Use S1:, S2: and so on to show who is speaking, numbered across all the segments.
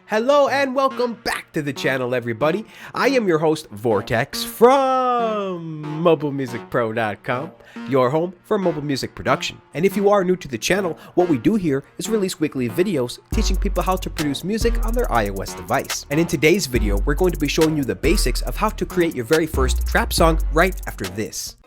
S1: Hello and welcome back to the channel, everybody. I am your host, Vortex, from MobileMusicPro.com, your home for mobile music production. And if you are new to the channel, what we do here is release weekly videos teaching people how to produce music on their iOS device. And in today's video, we're going to be showing you the basics of how to create your very first trap song right after this.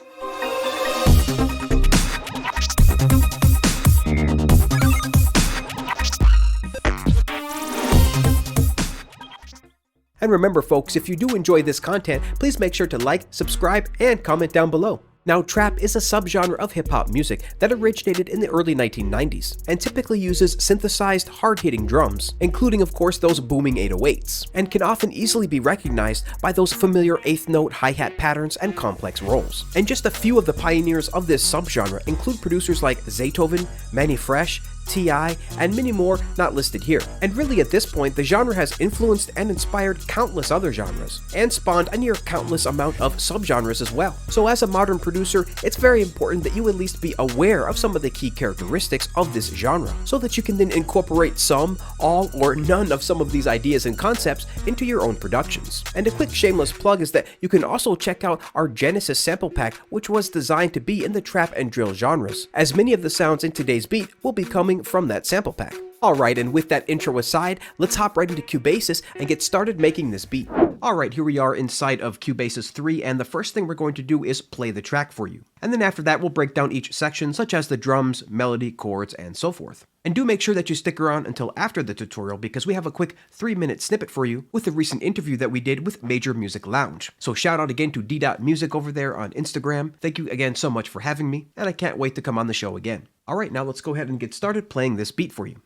S1: And remember folks, if you do enjoy this content, please make sure to like, subscribe, and comment down below. Now, trap is a subgenre of hip-hop music that originated in the early 1990s and typically uses synthesized, hard-hitting drums, including of course those booming 808s, and can often easily be recognized by those familiar eighth note hi-hat patterns and complex rolls. And just a few of the pioneers of this subgenre include producers like Zaytoven, Manny Fresh, T.I., and many more not listed here. And really at this point, the genre has influenced and inspired countless other genres, and spawned a near countless amount of subgenres as well. So as a modern producer, it's very important that you at least be aware of some of the key characteristics of this genre, so that you can then incorporate some, all, or none of some of these ideas and concepts into your own productions. And a quick shameless plug is that you can also check out our Genesis sample pack, which was designed to be in the trap and drill genres, as many of the sounds in today's beat will be coming from that sample pack. Alright, and with that intro aside, let's hop right into Cubasis and get started making this beat. Alright, here we are inside of Cubasis 3, and the first thing we're going to do is play the track for you. And then after that, we'll break down each section, such as the drums, melody, chords, and so forth. And do make sure that you stick around until after the tutorial, because we have a quick 3-minute snippet for you with the recent interview that we did with Major Music Lounge. So shout out again to D.Music over there on Instagram. Thank you again so much for having me, and I can't wait to come on the show again. Alright, now let's go ahead and get started playing this beat for you.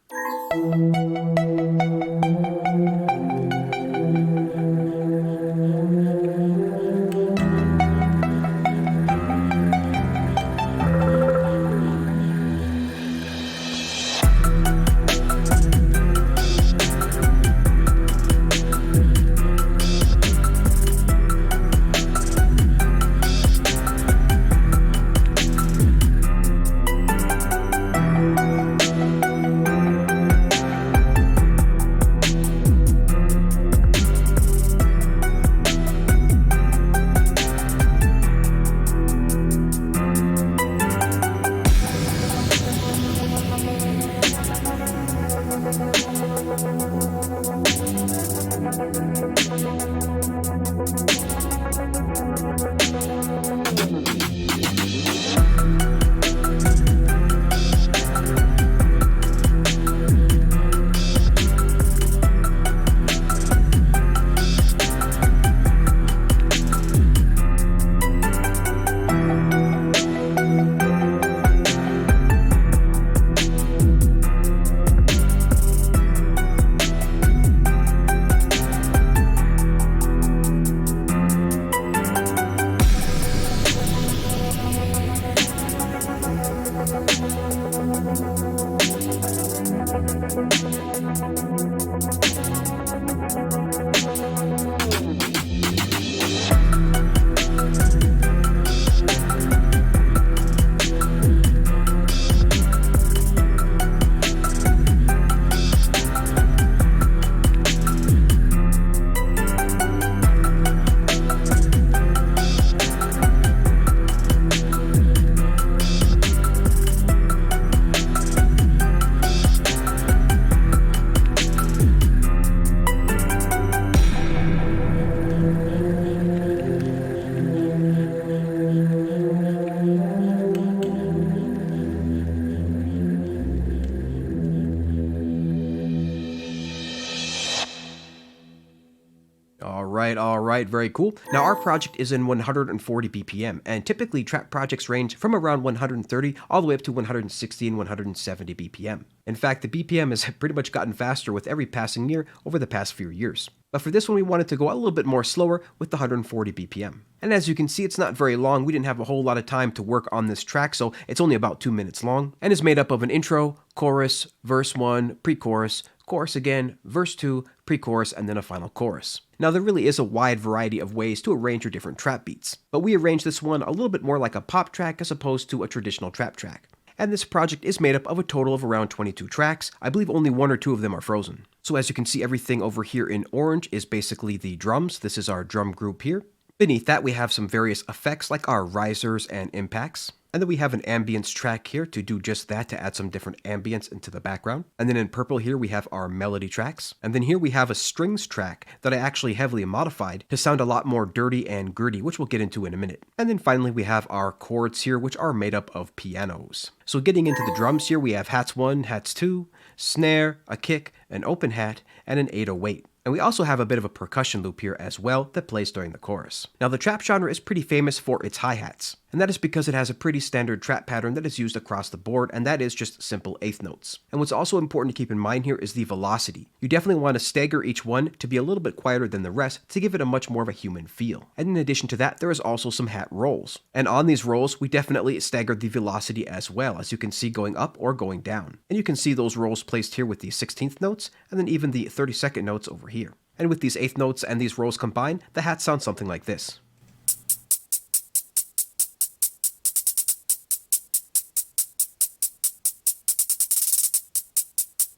S1: Alright, very cool. Now our project is in 140 BPM, and typically trap projects range from around 130 all the way up to 160 and 170 BPM. In fact, the BPM has pretty much gotten faster with every passing year over the past few years. But for this one, we wanted to go a little bit more slower with the 140 BPM. And as you can see, it's not very long. We didn't have a whole lot of time to work on this track, so it's only about 2 minutes long, and is made up of an intro, chorus, verse 1, pre-chorus, chorus again, verse 2, pre-chorus, and then a final chorus. Now there really is a wide variety of ways to arrange your different trap beats, but we arranged this one a little bit more like a pop track as opposed to a traditional trap track. And this project is made up of a total of around 22 tracks. I believe only 1 or 2 of them are frozen. So as you can see, everything over here in orange is basically the drums. This is our drum group here. Beneath that, we have some various effects like our risers and impacts. And then we have an ambience track here to do just that, to add some different ambience into the background. And then in purple here, we have our melody tracks. And then here we have a strings track that I actually heavily modified to sound a lot more dirty and gritty, which we'll get into in a minute. And then finally, we have our chords here, which are made up of pianos. So getting into the drums here, we have hats 1, hats 2, snare, a kick, an open hat, and an 808. And we also have a bit of a percussion loop here as well that plays during the chorus. Now the trap genre is pretty famous for its hi-hats, and that is because it has a pretty standard trap pattern that is used across the board, and that is just simple eighth notes. And what's also important to keep in mind here is the velocity. You definitely want to stagger each one to be a little bit quieter than the rest to give it a much more of a human feel. And in addition to that, there is also some hat rolls. And on these rolls, we definitely staggered the velocity as well, as you can see going up or going down. And you can see those rolls placed here with the 16th notes, and then even the 32nd notes over here. And with these eighth notes and these rolls combined, the hat sounds something like this.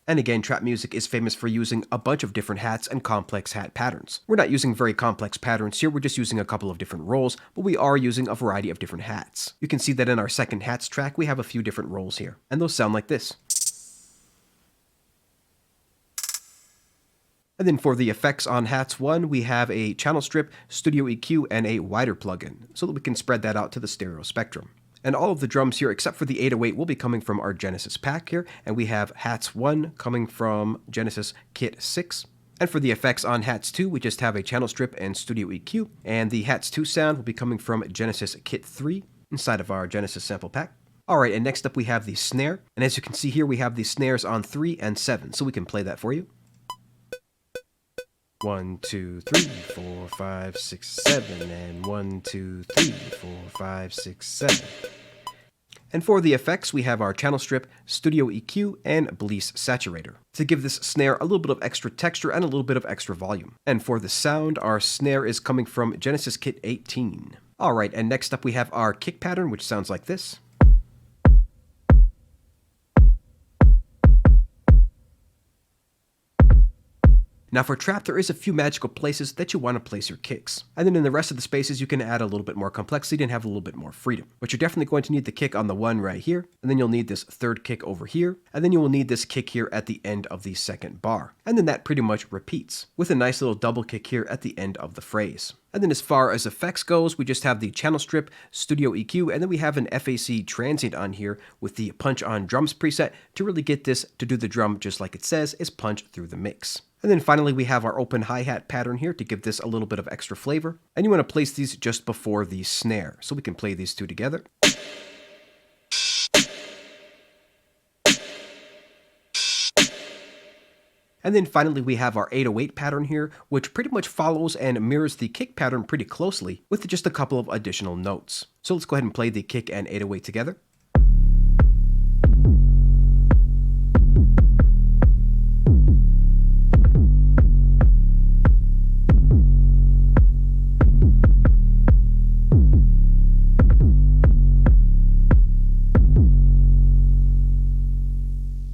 S1: And again, trap music is famous for using a bunch of different hats and complex hat patterns. We're not using very complex patterns here, we're just using a couple of different rolls, but we are using a variety of different hats. You can see that in our second hats track, we have a few different rolls here, and those sound like this. And then for the effects on hats 1, we have a channel strip, studio EQ, and a wider plugin, so that we can spread that out to the stereo spectrum. And all of the drums here, except for the 808, will be coming from our Genesis pack here, and we have hats 1 coming from Genesis Kit 6. And for the effects on hats 2, we just have a channel strip and studio EQ, and the hats 2 sound will be coming from Genesis Kit 3 inside of our Genesis sample pack. Alright, and next up we have the snare, and as you can see here, we have the snares on 3 and 7, so we can play that for you. 1, 2, 3, 4, 5, 6, 7, and 1, 2, 3, 4, 5, 6, 7. And for the effects, we have our channel strip, studio EQ, and Blease Saturator to give this snare a little bit of extra texture and a little bit of extra volume. And for the sound, our snare is coming from Genesis Kit 18. Alright, and next up we have our kick pattern, which sounds like this. Now for trap, there is a few magical places that you want to place your kicks. And then in the rest of the spaces, you can add a little bit more complexity and have a little bit more freedom. But you're definitely going to need the kick on the 1 right here, and then you'll need this third kick over here, and then you will need this kick here at the end of the second bar. And then that pretty much repeats, with a nice little double kick here at the end of the phrase. And then as far as effects goes, we just have the channel strip, studio EQ, and then we have an FAC transient on here with the punch on drums preset to really get this to do the drum just like it says, is punch through the mix. And then finally we have our open hi-hat pattern here to give this a little bit of extra flavor. And you want to place these just before the snare, so we can play these two together. And then finally we have our 808 pattern here, which pretty much follows and mirrors the kick pattern pretty closely with just a couple of additional notes. So let's go ahead and play the kick and 808 together.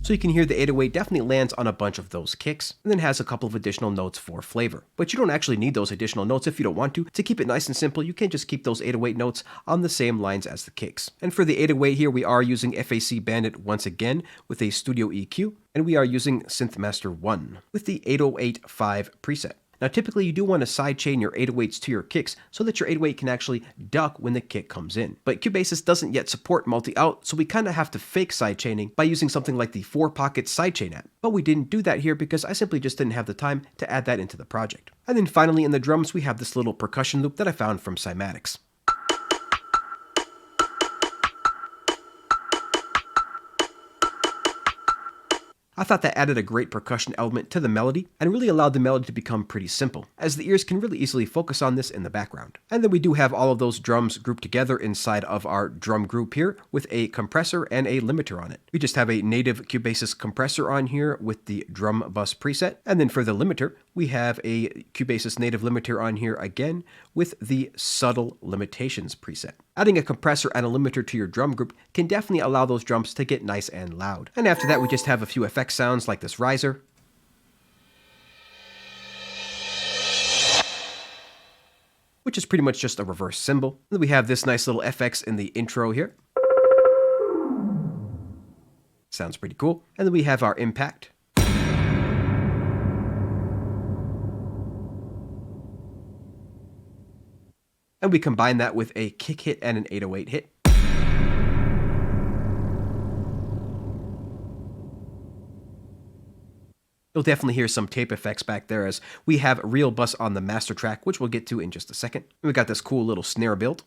S1: So you can hear the 808 definitely lands on a bunch of those kicks, and then has a couple of additional notes for flavor. But you don't actually need those additional notes if you don't want to. To keep it nice and simple, you can just keep those 808 notes on the same lines as the kicks. And for the 808 here, we are using FAC Bandit once again with a Studio EQ, and we are using Synthmaster 1 with the 808.5 preset. Now typically you do want to sidechain your 808s to your kicks so that your 808 can actually duck when the kick comes in. But Cubasis doesn't yet support multi-out, so we kind of have to fake sidechaining by using something like the 4-pocket sidechain app. But we didn't do that here because I simply just didn't have the time to add that into the project. And then finally in the drums we have this little percussion loop that I found from Cymatics. I thought that added a great percussion element to the melody and really allowed the melody to become pretty simple, as the ears can really easily focus on this in the background. And then we do have all of those drums grouped together inside of our drum group here with a compressor and a limiter on it. We just have a native Cubasis compressor on here with the drum bus preset, and then for the limiter, we have a Cubasis native limiter on here again with the subtle limitations preset. Adding a compressor and a limiter to your drum group can definitely allow those drums to get nice and loud. And after that, we just have a few effect sounds like this riser. which is pretty much just a reverse cymbal. And then we have this nice little FX in the intro here. Sounds pretty cool. And then we have our impact. And we combine that with a kick hit and an 808 hit. You'll definitely hear some tape effects back there as we have real bus on the master track, which we'll get to in just a second. And we got this cool little snare build.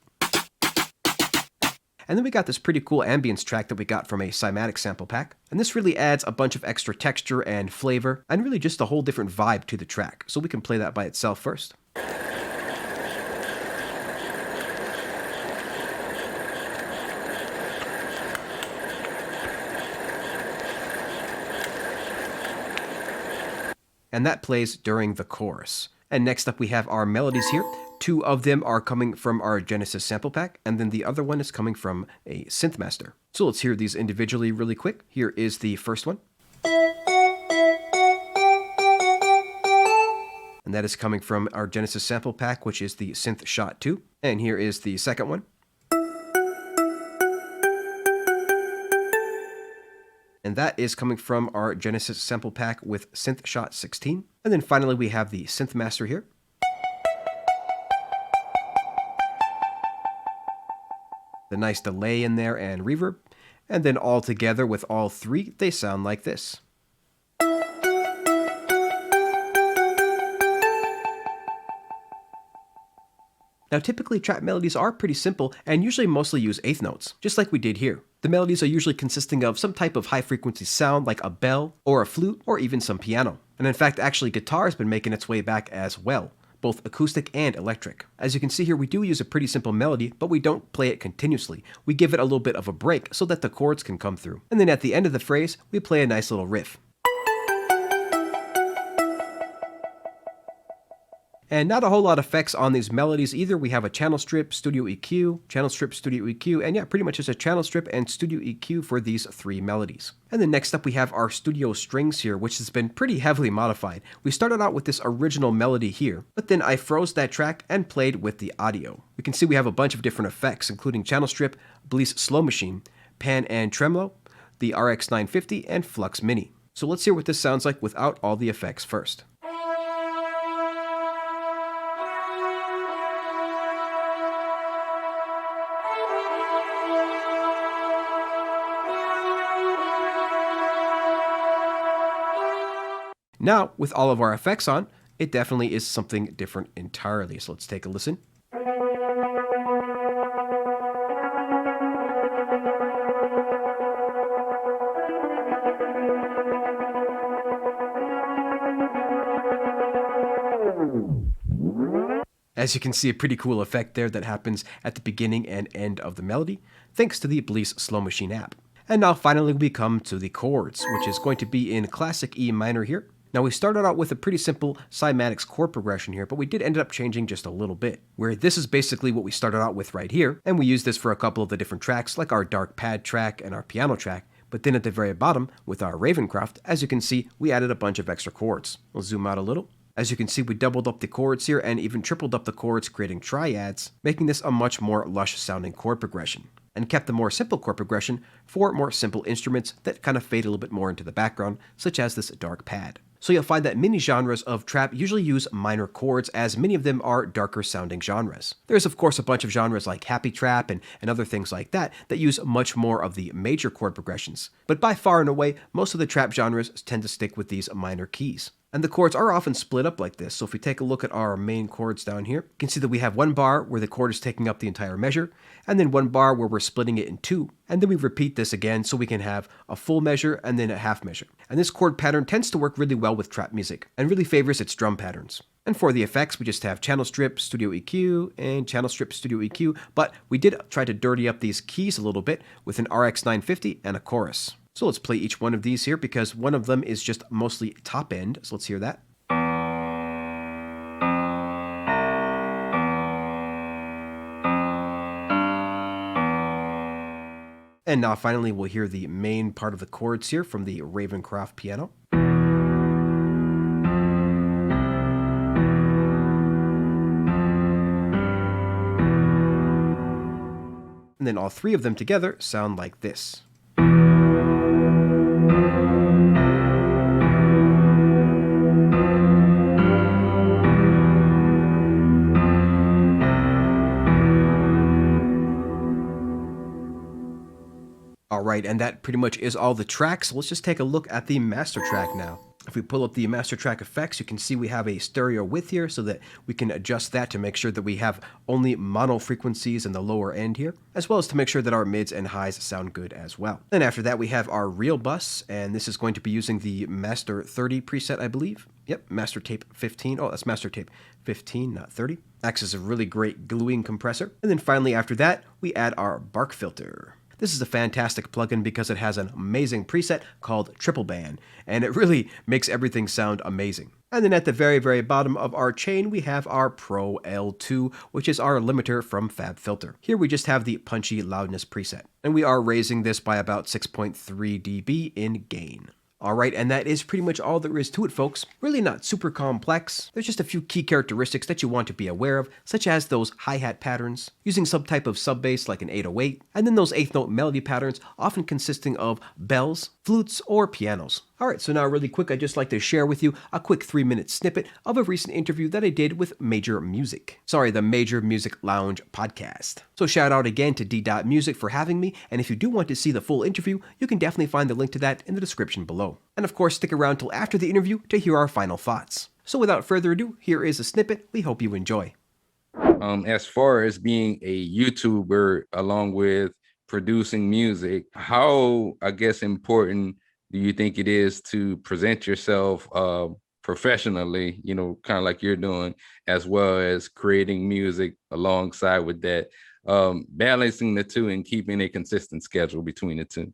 S1: And then we got this pretty cool ambience track that we got from a Cymatic sample pack. And this really adds a bunch of extra texture and flavor, and really just a whole different vibe to the track. So we can play that by itself first. And that plays during the chorus. And next up we have our melodies here. 2 of them are coming from our Genesis sample pack, and then the other one is coming from a Synthmaster. So let's hear these individually really quick. Here is the first one. And that is coming from our Genesis sample pack, which is the Synth Shot 2. And here is the second one. And that is coming from our Genesis sample pack with Synth Shot 16. And then finally we have the Synthmaster here. The nice delay in there and reverb. And then all together with all 3, they sound like this. Now typically trap melodies are pretty simple and usually mostly use eighth notes, just like we did here. The melodies are usually consisting of some type of high frequency sound like a bell or a flute or even some piano. And in fact actually guitar has been making its way back as well, both acoustic and electric. As you can see here, we do use a pretty simple melody, but we don't play it continuously. We give it a little bit of a break so that the chords can come through. And then at the end of the phrase, we play a nice little riff. And not a whole lot of effects on these melodies either. We have a channel strip, studio EQ, channel strip, studio EQ, and yeah, pretty much just a channel strip and studio EQ for these 3 melodies. And then next up we have our studio strings here, which has been pretty heavily modified. We started out with this original melody here, but then I froze that track and played with the audio. We can see we have a bunch of different effects, including channel strip, Bliss slow machine, pan and tremolo, the RX 950, and Flux Mini. So let's hear what this sounds like without all the effects first. Now, with all of our effects on, it definitely is something different entirely. So let's take a listen. As you can see, a pretty cool effect there that happens at the beginning and end of the melody, thanks to the Bliss Slow Machine app. And now finally we come to the chords, which is going to be in classic E minor here. Now we started out with a pretty simple Cymatic chord progression here, but we did end up changing just a little bit, where this is basically what we started out with right here, and we used this for a couple of the different tracks, like our dark pad track and our piano track, but then at the very bottom, with our Ravencroft, as you can see, we added a bunch of extra chords. We'll zoom out a little. As you can see, we doubled up the chords here and even tripled up the chords, creating triads, making this a much more lush sounding chord progression, and kept the more simple chord progression for more simple instruments that kind of fade a little bit more into the background, such as this dark pad. So you'll find that many genres of trap usually use minor chords, as many of them are darker sounding genres. There's of course a bunch of genres like happy trap and other things like that use much more of the major chord progressions. But by far and away, most of the trap genres tend to stick with these minor keys. And the chords are often split up like this. So if we take a look at our main chords down here, you can see that we have one bar where the chord is taking up the entire measure, and then one bar where we're splitting it in 2. And then we repeat this again so we can have a full measure and then a half measure. And this chord pattern tends to work really well with trap music and really favors its drum patterns. And for the effects, we just have channel strip, studio EQ, and channel strip, studio EQ, but we did try to dirty up these keys a little bit with an RX 950 and a chorus. So let's play each one of these here because one of them is just mostly top end. So let's hear that. And now finally we'll hear the main part of the chords here from the Ravencroft piano. and then all three of them together sound like this. Alright, and that pretty much is all the tracks. So let's just take a look at the master track now. If we pull up the master track effects, you can see we have a stereo width here so that we can adjust that to make sure that we have only mono frequencies in the lower end here, as well as to make sure that our mids and highs sound good as well. Then after that, we have our real bus, and this is going to be using the Master 30 preset, I believe. Yep, Master Tape 15. Oh, that's Master Tape 15, not 30. Acts as a really great gluing compressor. And then finally after that, we add our bark filter. This is a fantastic plugin because it has an amazing preset called Triple Band, and it really makes everything sound amazing. And then at the very, very bottom of our chain, we have our Pro L2, which is our limiter from FabFilter. Here we just have the punchy loudness preset, and we are raising this by about 6.3 dB in gain. Alright, and that is pretty much all there is to it, folks. Really not super complex. There's just a few key characteristics that you want to be aware of, such as those hi-hat patterns, using some type of sub-bass like an 808, and then those eighth note melody patterns, often consisting of bells, flutes, or pianos. Alright, so now really quick, I'd just like to share with you a quick 3-minute snippet of a recent interview that I did with Major Music. The Major Music Lounge podcast. So shout out again to D.Music for having me, and if you do want to see the full interview, you can definitely find the link to that in the description below. And of course, stick around till after the interview to hear our final thoughts. So without further ado, here is a snippet. We hope you enjoy.
S2: As far as being a YouTuber along with producing music, how, I guess, important do you think it is to present yourself professionally, you know, kind of like you're doing, as well as creating music alongside with that, balancing the two and keeping a consistent schedule between the two?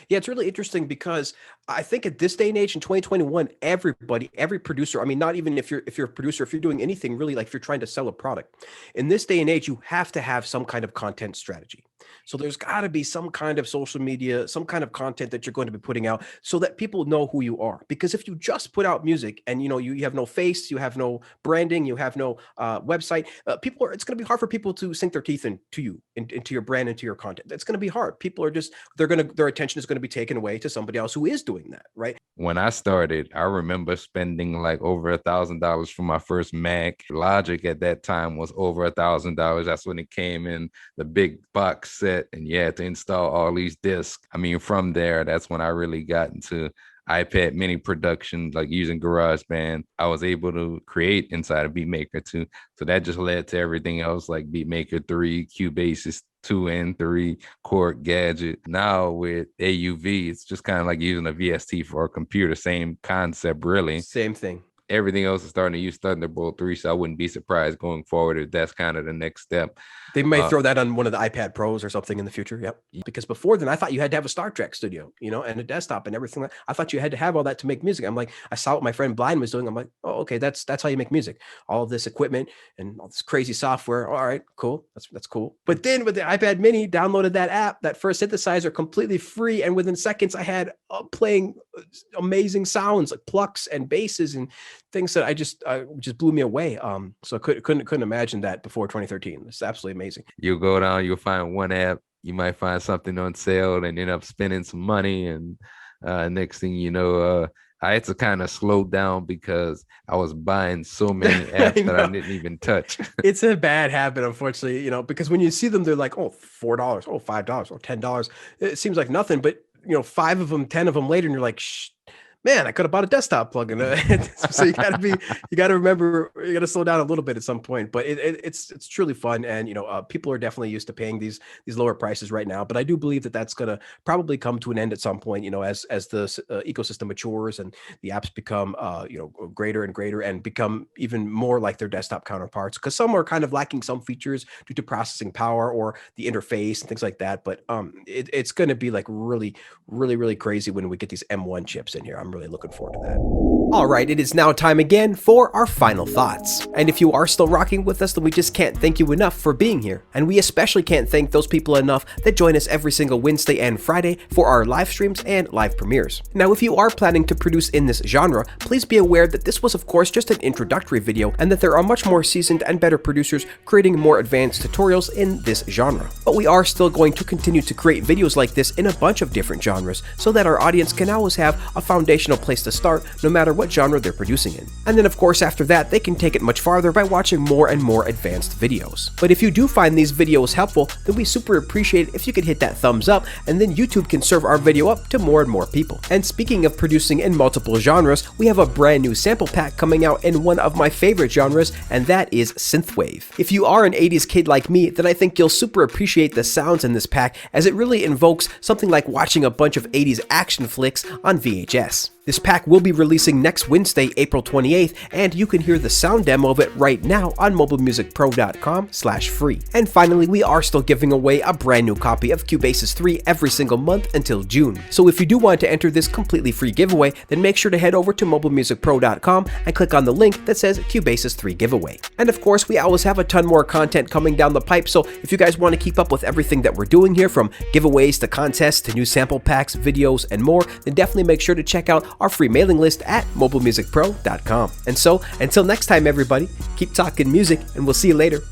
S1: Yeah, it's really interesting because I think at this day and age in 2021, everybody, every producer, I mean, not even if you're a producer, if you're doing anything really, like if you're trying to sell a product, in this day and age, you have to have some kind of content strategy. So there's got to be some kind of social media, some kind of content that you're going to be putting out so that people know who you are. Because if you just put out music and you have no face, you have no branding, you have no website, it's going to be hard for people to sink their teeth into you, into your brand, into your content. It's going to be hard. People are just, their attention is going to be taken away to somebody else who is doing that, right?
S2: When I started, I remember spending like over $1,000 for my first Mac. Logic at that time was over $1,000. That's when it came in the big box set, and you had to install all these discs. I mean, from there, that's when I really got into iPad mini production, like using GarageBand. I was able to create inside of Beatmaker too. So that just led to everything else like Beatmaker 3, Cubasis 2 and 3, Chord Gadget. Now with AUV, it's just kind of like using a VST for a computer. Same concept, really.
S1: Same thing.
S2: Everything else is starting to use Thunderbolt 3, so I wouldn't be surprised going forward if that's kind of the next step.
S1: They may throw that on one of the iPad Pros or something in the future. Yep. Because before then, I thought you had to have a Star Trek studio, and a desktop and everything. I thought you had to have all that to make music. I'm like, I saw what my friend Blind was doing. I'm like, oh, okay, that's how you make music. All of this equipment and all this crazy software. All right, cool. That's cool. But then with the iPad Mini, downloaded that app, that first synthesizer, completely free, and within seconds, I had playing amazing sounds like plucks and basses and things that just blew me away. So I couldn't imagine that before 2013. It's absolutely amazing.
S2: You'll go down, you'll find one app, you might find something on sale and end up spending some money. And next thing you know, I had to kind of slow down because I was buying so many apps that I didn't even touch.
S1: It's a bad habit, unfortunately, because when you see them, they're like, oh, $4, oh, $5, or $10. It seems like nothing, but 5 of them, 10 of them later, and you're like, shh. Man, I could have bought a desktop plugin. So you got to remember, you got to slow down a little bit at some point. But it's truly fun, and people are definitely used to paying these lower prices right now. But I do believe that that's going to probably come to an end at some point. As the ecosystem matures and the apps become greater and greater and become even more like their desktop counterparts. Because some are kind of lacking some features due to processing power or the interface and things like that. But it's going to be like really, really, really crazy when we get these M1 chips in here. I'm I'm really looking forward to that. Alright, it is now time again for our final thoughts. And if you are still rocking with us, then we just can't thank you enough for being here. And we especially can't thank those people enough that join us every single Wednesday and Friday for our live streams and live premieres. Now, if you are planning to produce in this genre, please be aware that this was of course just an introductory video and that there are much more seasoned and better producers creating more advanced tutorials in this genre. But we are still going to continue to create videos like this in a bunch of different genres so that our audience can always have a foundational place to start no matter what genre they're producing in. And then of course after that they can take it much farther by watching more and more advanced videos. But if you do find these videos helpful, then we super appreciate it if you could hit that thumbs up, and then YouTube can serve our video up to more and more people. And speaking of producing in multiple genres, we have a brand new sample pack coming out in one of my favorite genres, and that is synthwave. If you are an 80s kid like me, then I think you'll super appreciate the sounds in this pack, as it really invokes something like watching a bunch of 80s action flicks on VHS. This pack will be releasing next Wednesday, April 28th, and you can hear the sound demo of it right now on MobileMusicPro.com/free. And finally, we are still giving away a brand new copy of Cubasis 3 every single month until June. So if you do want to enter this completely free giveaway, then make sure to head over to MobileMusicPro.com and click on the link that says Cubasis 3 giveaway. And of course, we always have a ton more content coming down the pipe, so if you guys want to keep up with everything that we're doing here, from giveaways to contests to new sample packs, videos, and more, then definitely make sure to check out our free mailing list at MobileMusicPro.com. And so, until next time everybody, keep talking music and we'll see you later.